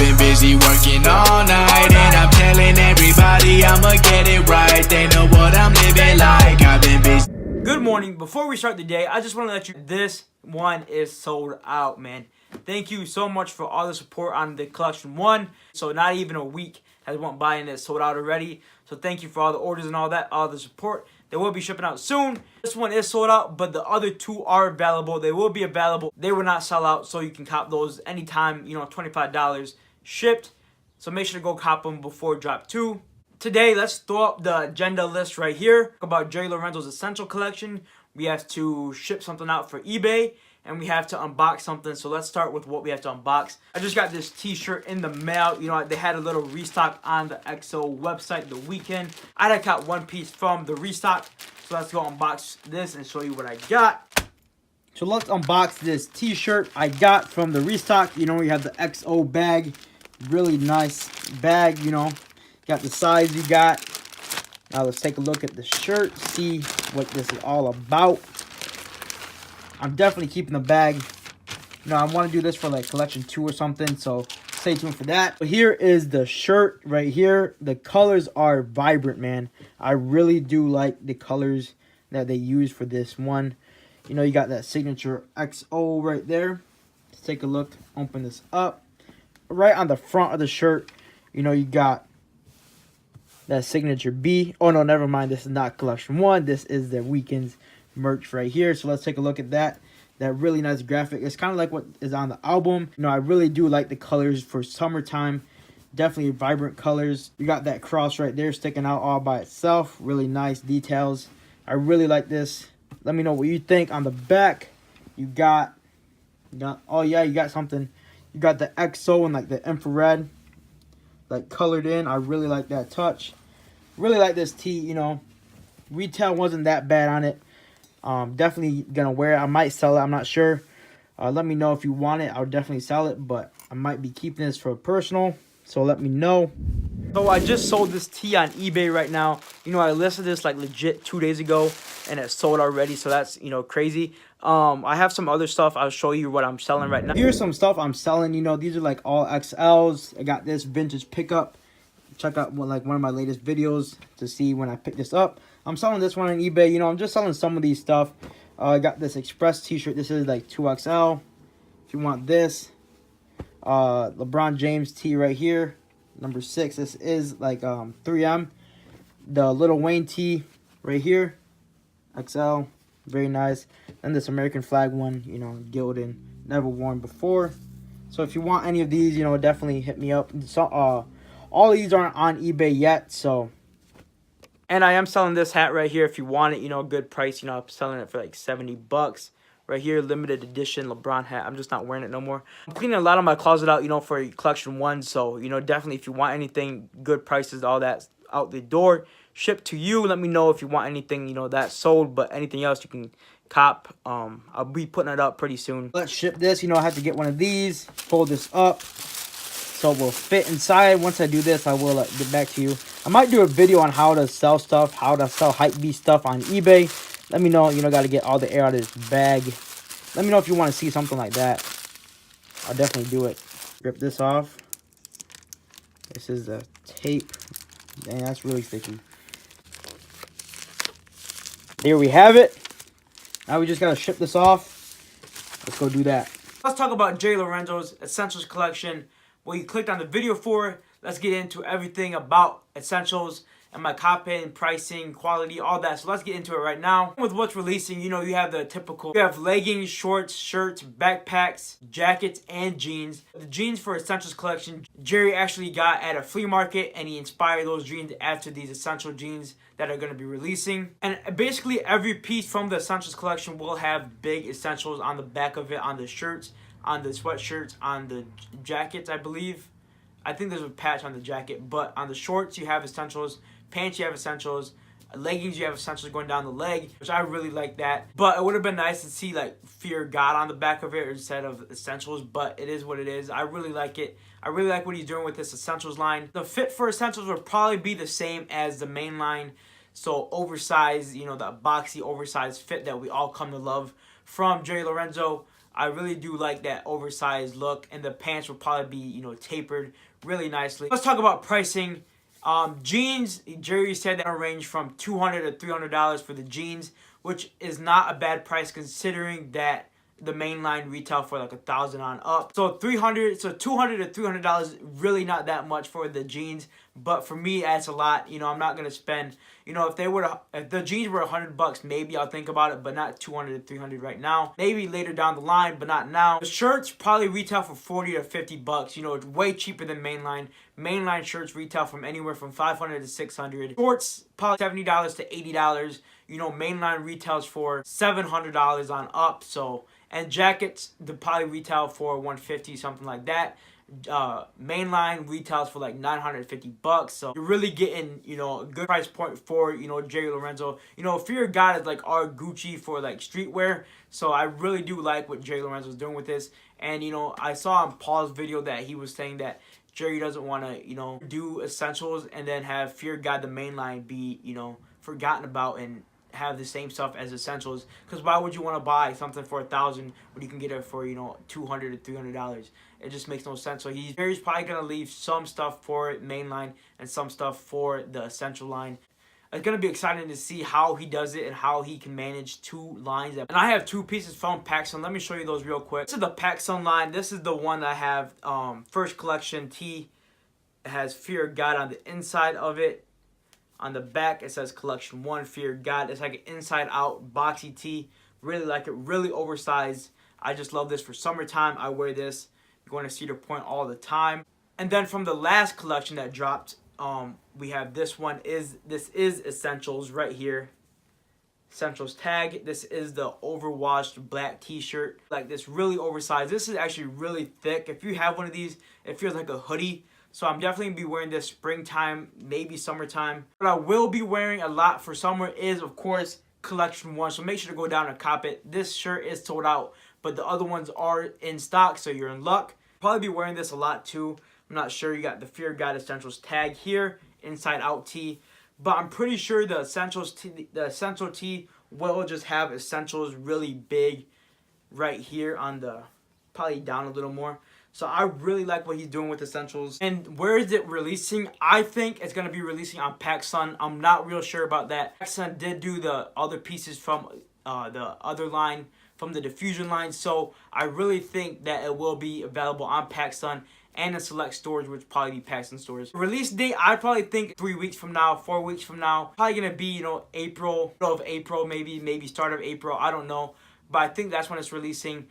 been busy working all night, and I'm telling everybody I'ma get it right. They know what I'm living like. I've been busy. Good morning. Before we start the day, I just want to let you know this one is sold out, man. Thank you so much for all the support on the collection one. So not even a week has went by and it's sold out already. So thank you for all the orders and all that, all the support. They will be shipping out soon. This one is sold out, but the other two are available. They will be available. They will not sell out, so you can cop those anytime, you know, $25 shipped. So make sure to go cop them before drop 2. Today, let's throw up the agenda list right here about Jerry Lorenzo's Essential Collection. We have to ship something out for eBay, and we have to unbox something. So let's start with what we have to unbox. I just got this t-shirt in the mail. You know, they had a little restock on the XO website the weekend. I had got one piece from the restock. So let's go unbox this and show you what I got. So let's unbox this t-shirt I got from the restock. You know, we have the XO bag. Really nice bag, you know. Got the size you got. Now let's take a look at the shirt, see what this is all about. I'm definitely keeping the bag. You know, I want to do this for like collection 2 or something, so stay tuned for that. But here is the shirt right here. The colors are vibrant, man. I really do like the colors that they use for this one. You know, you got that signature XO right there. Let's take a look. Open this up. Right on the front of the shirt, you know, you got that signature B. Oh, no, never mind. This is not collection 1. This is the weekend's merch right here. So let's take a look at that. That really nice graphic. It's kind of like what is on the album. You know, I really do like the colors for summertime. Definitely vibrant colors. You got that cross right there sticking out all by itself. Really nice details. I really like this. Let me know what you think. On the back, you got oh yeah, you got something. You got the XO and like the infrared, like colored in. I really like that touch. Really like this tee, you know. Retail wasn't that bad on it. Definitely gonna wear it. I might sell it, I'm not sure. Let me know if you want it. I'll definitely sell it, but I might be keeping this for personal, so let me know. So I just sold this tee on eBay right now. You know, I listed this like legit 2 days ago, and it's sold already, so that's, you know, crazy. I have some other stuff. I'll show you what I'm selling right now. Here's some stuff I'm selling. You know, these are like all XLs. I got this vintage pickup. Check out one of my latest videos to see when I pick this up. I'm selling this one on eBay. You know, I'm just selling some of these stuff. I got this Express t-shirt. This is like 2XL. If you want this. LeBron James tee right here. Number 6. This is like 3M. The Lil Wayne tee right here. XL. Very nice. And this American flag one, you know, gilded. Never worn before. So if you want any of these, you know, definitely hit me up. So, all of these aren't on eBay yet, so. And I am selling this hat right here if you want it, you know, a good price. You know, I'm selling it for like 70 bucks. Right here, limited edition LeBron hat. I'm just not wearing it no more. I'm cleaning a lot of my closet out, you know, for collection 1. So, you know, definitely if you want anything, good prices, all that out the door, shipped to you. Let me know if you want anything, you know, that's sold. But anything else you can cop. I'll be putting it up pretty soon. Let's ship this. You know, I have to get one of these. Fold this up so it will fit inside. Once I do this, I will get back to you. I might do a video on how to sell stuff, how to sell hypebeast stuff on eBay. Let me know. You know, got to get all the air out of this bag. Let me know if you want to see something like that. I'll definitely do it. Rip this off. This is the tape. Dang, that's really sticky. There we have it. Now we just got to ship this off. Let's go do that. Let's talk about Jerry Lorenzo's Essentials Collection. What you clicked on the video for. Let's get into everything about Essentials and my copying, pricing, quality, all that. So let's get into it right now. With what's releasing, you know, you have the typical. You have leggings, shorts, shirts, backpacks, jackets, and jeans. The jeans for Essentials Collection, Jerry actually got at a flea market, and he inspired those jeans after these essential jeans that are going to be releasing. And basically every piece from the Essentials Collection will have big essentials on the back of it, on the shirts, on the sweatshirts, on the jackets, I believe. I think there's a patch on the jacket, but on the shorts you have essentials, pants you have essentials, leggings you have essentials going down the leg, which I really like that. But it would have been nice to see like Fear God on the back of it instead of essentials, but it is what it is. I really like it. I really like what he's doing with this essentials line. The fit for essentials would probably be the same as the main line. So oversized, you know, the boxy oversized fit that we all come to love from Jerry Lorenzo. I really do like that oversized look, and the pants will probably be, you know, tapered really nicely. Let's talk about pricing. Jeans, Jerry said that range from $200 to $300 for the jeans, which is not a bad price considering that the mainline retail for like $1,000 on up. So $200 to $300, really not that much for the jeans, but for me that's a lot. You know, I'm not gonna spend, you know, if the jeans were $100, maybe I'll think about it, but not $200 to $300 right now. Maybe later down the line, but not now. The shirts probably retail for $40 to $50. You know, it's way cheaper than mainline. Mainline shirts retail from anywhere from $500 to $600. Shorts probably $70 to $80. You know, mainline retails for $700 on up. So, and jackets, they probably retail for $150, something like that. Mainline retails for like $950. So you're really getting, you know, a good price point for, you know, Jerry Lorenzo. You know, Fear of God is like our Gucci for like streetwear. So I really do like what Jerry Lorenzo is doing with this. And, you know, I saw in Paul's video that he was saying that Jerry doesn't want to, you know, do essentials and then have Fear of God, the mainline, be, you know, forgotten about and have the same stuff as essentials. Because why would you want to buy something for $1,000 when you can get it for, you know, $200 to $300? It just makes no sense. So Jerry's probably gonna leave some stuff for mainline and some stuff for the essential line. It's gonna be exciting to see how he does it and how he can manage two lines. And I have two pieces from PacSun. Let me show you those real quick. This is the PacSun line. This is the one that I have, first collection tee. It has Fear of God on the inside of it. On the back, it says Collection 1, Fear of God. It's like an inside-out boxy tee. Really like it. Really oversized. I just love this for summertime. I wear this going to Cedar Point all the time. And then from the last collection that dropped, we have this one. This is Essentials right here. Essentials tag. This is the overwashed black t-shirt. Like this really oversized. This is actually really thick. If you have one of these, it feels like a hoodie. So I'm definitely going to be wearing this springtime, maybe summertime. What I will be wearing a lot for summer is, of course, Collection 1. So make sure to go down and cop it. This shirt is sold out, but the other ones are in stock, so you're in luck. Probably be wearing this a lot too. I'm not sure. You got the Fear of God Essentials tag here, inside out tee. But I'm pretty sure the essential tee will just have Essentials really big right here on the, probably down a little more. So I really like what he's doing with Essentials. And where is it releasing? I think it's going to be releasing on PacSun. I'm not real sure about that. PacSun did do the other pieces from the other line, from the diffusion line. So I really think that it will be available on PacSun and in select stores, which probably be PacSun stores. Release date, I probably think 3 weeks from now, 4 weeks from now. Probably going to be, you know, April, middle of April, maybe start of April. I don't know. But I think that's when it's releasing.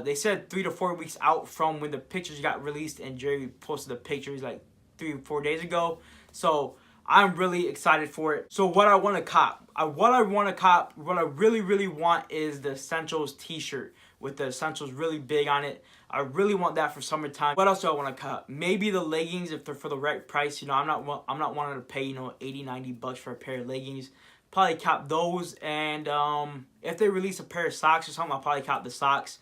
They said 3 to 4 weeks out from when the pictures got released, and Jerry posted the pictures like 3 or 4 days ago. So I'm really excited for it. So what I want to cop, what I really want is the Essentials t-shirt with the Essentials really big on it. I really want that for summertime. What else do I want to cop? Maybe the leggings if they're for the right price. You know, I'm not wanting to pay, you know, $80-$90 for a pair of leggings. Probably cop those, and if they release a pair of socks or something, I'll probably cop the socks.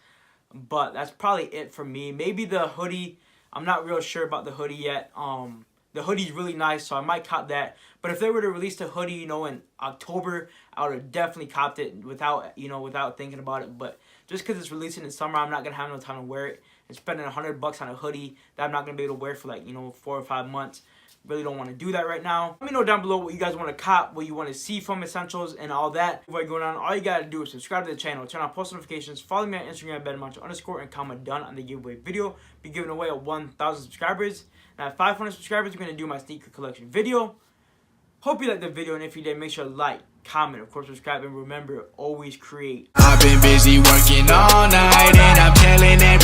But that's probably it for me. Maybe the hoodie. I'm not real sure about the hoodie yet. The hoodie's really nice, so I might cop that. But if they were to release the hoodie, you know, in October, I would have definitely copped it without thinking about it. But just because it's releasing in summer, I'm not gonna have no time to wear it. And spending $100 on a hoodie that I'm not gonna be able to wear for like, you know, 4 or 5 months. Really don't want to do that right now. Let me know down below what you guys want to cop, what you want to see from Essentials and all that. Before going on, all you gotta do is subscribe to the channel, turn on post notifications, follow me on Instagram at @BenMancho_, and comment done on the giveaway video. Be giving away at 1,000 subscribers. And at 500 subscribers, we're gonna do my sneaker collection video. Hope you liked the video, and if you did, make sure to like, comment, of course, subscribe, and remember, always create. I've been busy working all night, and I'm telling everybody